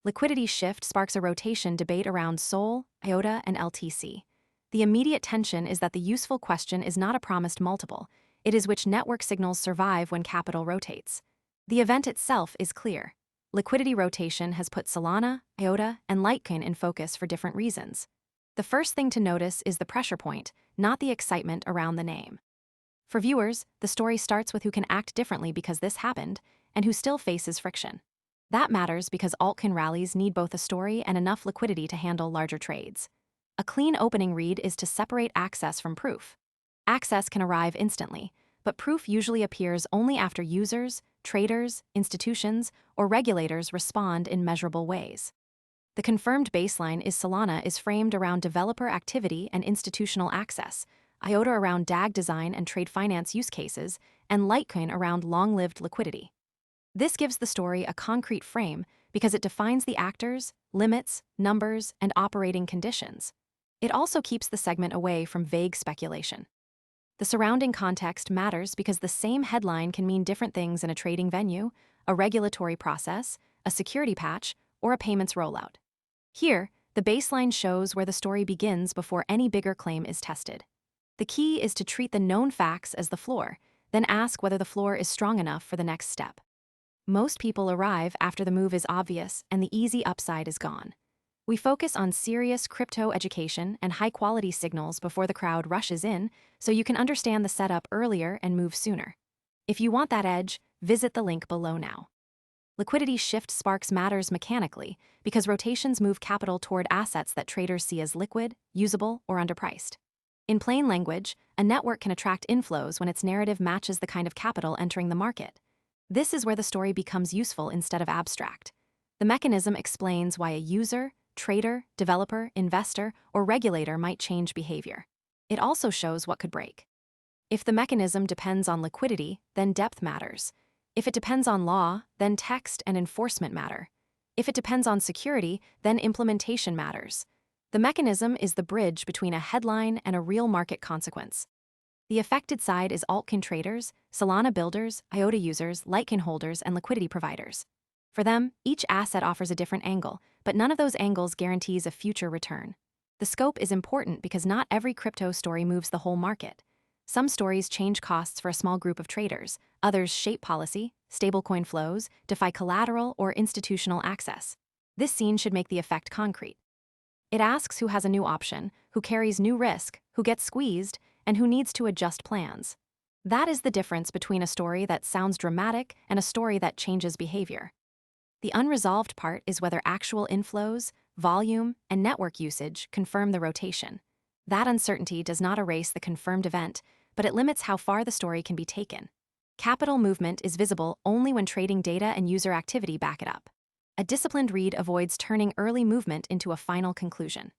liquidity shift sparks a rotation debate around SOL, IOTA, and LTC. The immediate tension is that the useful question is not a promised multiple, it is which network signals survive when capital rotates. The event itself is clear. Liquidity rotation has put Solana, IOTA, and Litecoin in focus for different reasons. The first thing to notice is the pressure point, not the excitement around the name. For viewers, the story starts with who can act differently because this happened, and who still faces friction. That matters because altcoin rallies need both a story and enough liquidity to handle larger trades. A clean opening read is to separate access from proof. Access can arrive instantly, but proof usually appears only after users, traders, institutions, or regulators respond in measurable ways. The confirmed baseline is Solana is framed around developer activity and institutional access, IOTA around DAG design and trade finance use cases, and Litecoin around long-lived liquidity. This gives the story a concrete frame because it defines the actors, limits, numbers, and operating conditions. It also keeps the segment away from vague speculation. The surrounding context matters because the same headline can mean different things in a trading venue, a regulatory process, a security patch, or a payments rollout. Here, the baseline shows where the story begins before any bigger claim is tested. The key is to treat the known facts as the floor, then ask whether the floor is strong enough for the next step. Most people arrive after the move is obvious and the easy upside is gone. We focus on serious crypto education and high-quality signals before the crowd rushes in, so you can understand the setup earlier and move sooner. If you want that edge, visit the link below now. Liquidity shift sparks matters mechanically because rotations move capital toward assets that traders see as liquid, usable, or underpriced. In plain language, a network can attract inflows when its narrative matches the kind of capital entering the market. This is where the story becomes useful instead of abstract. The mechanism explains why a user, trader, developer, investor, or regulator might change behavior. It also shows what could break. If the mechanism depends on liquidity, then depth matters. If it depends on law, then text and enforcement matter. If it depends on security, then implementation matters. The mechanism is the bridge between a headline and a real market consequence. The affected side is altcoin traders, Solana builders, IOTA users, Litecoin holders, and liquidity providers. For them, each asset offers a different angle, but none of those angles guarantees a future return. The scope is important because not every crypto story moves the whole market. Some stories change costs for a small group of traders, others shape policy, stablecoin flows, defy collateral, or institutional access. This scene should make the effect concrete. It asks who has a new option, who carries new risk, who gets squeezed, and who needs to adjust plans. That is the difference between a story that sounds dramatic and a story that changes behavior. The unresolved part is whether actual inflows, volume, and network usage confirm the rotation. That uncertainty does not erase the confirmed event, but it limits how far the story can be taken. Capital movement is visible only when trading data and user activity back it up. A disciplined read avoids turning early movement into a final conclusion.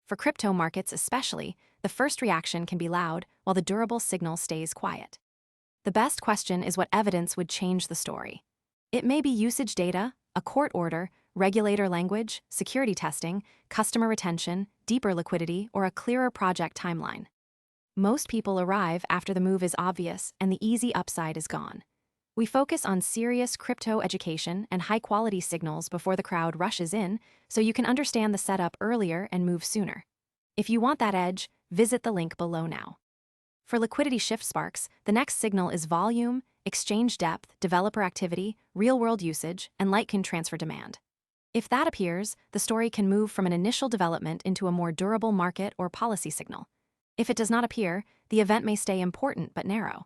For crypto markets especially, the first reaction can be loud while the durable signal stays quiet. The best question is what evidence would change the story. It may be usage data, a court order, regulator language, security testing, customer retention, deeper liquidity, or a clearer project timeline. Most people arrive after the move is obvious and the easy upside is gone. We focus on serious crypto education and high-quality signals before the crowd rushes in, so you can understand the setup earlier and move sooner. If you want that edge, visit the link below now. For liquidity shift sparks, the next signal is volume, exchange depth, developer activity, real-world usage, and Litecoin transfer demand. If that appears, the story can move from an initial development into a more durable market or policy signal. If it does not appear, the event may stay important but narrow.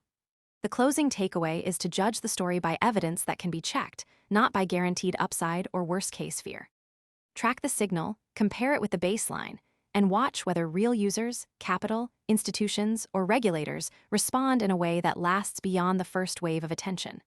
The closing takeaway is to judge the story by evidence that can be checked, not by guaranteed upside or worst-case fear. Track the signal, compare it with the baseline, and watch whether real users, capital, institutions, or regulators respond in a way that lasts beyond the first wave of attention.